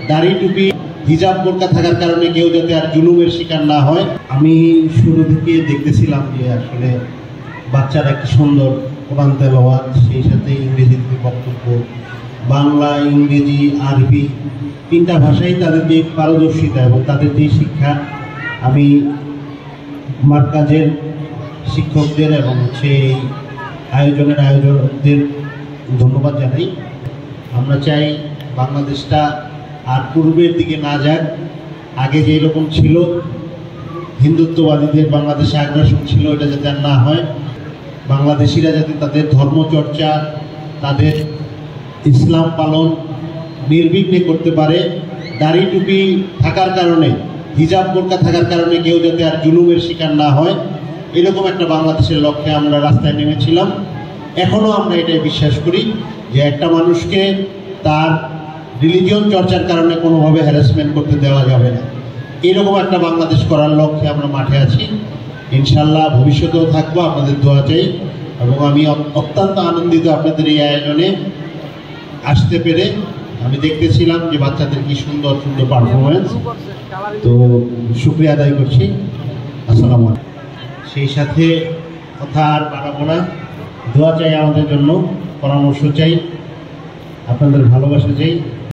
দাড়ি টুপি হিজাব বোরকা থাকার কারণে কেউ যাতে আর জুলুমের শিকার না হয়। আমি শুরু থেকে দেখতেছিলাম যে আসলে বাচ্চারা কি সুন্দর কোরআন তেলাওয়াত, সেই সাথে ইংরেজিতে বক্তব্য, বাংলা, ইংরেজি, আরবি তিনটা ভাষাই তাদের যে পারদর্শিতা এবং তাদের যে শিক্ষা, আমি মার্কাজের শিক্ষকদের এবং সেই আয়োজকদের ধন্যবাদ জানাই। আমরা চাই বাংলাদেশটা আর পূর্বের দিকে না যাক। আগে যেই রকম ছিল, হিন্দুত্ববাদীদের বাংলাদেশে আগ্রাসন ছিল, এটা যাতে আর না হয়। বাংলাদেশিরা যাতে তাদের ধর্মচর্চা, তাদের ইসলাম পালন নির্বিঘ্নে করতে পারে। দাড়ি টুপি থাকার কারণে, হিজাব বোরকা থাকার কারণে কেউ যাতে আর জুলুমের শিকার না হয়, এরকম একটা বাংলাদেশের লক্ষ্যে আমরা রাস্তায় নেমেছিলাম। এখনও আমরা এটাই বিশ্বাস করি যে একটা মানুষকে তার রিলিজিয়ন চর্চার কারণে কোনোভাবে হ্যারাসমেন্ট করতে দেওয়া যাবে না। এরকম একটা বাংলাদেশ করার লক্ষ্যে আমরা মাঠে আছি। ইনশাল্লাহ ভবিষ্যতেও থাকবো, আপনাদের দোয়া চাই। এবং আমি অত্যন্ত আনন্দিত আপনাদের এই আয়োজনে আসতে পেরে। আমি দেখতেছিলাম যে বাচ্চাদের কি সুন্দর সুন্দর পারফরমেন্স, তো শুকরিয়া আদায় করছি। আসসালামু আলাইকুম। সেই সাথে কথা আর বাড়াবো না, দোয়া চাই আমাদের জন্য, পরামর্শ চাই, আপনাদের ভালোবাসা চাই।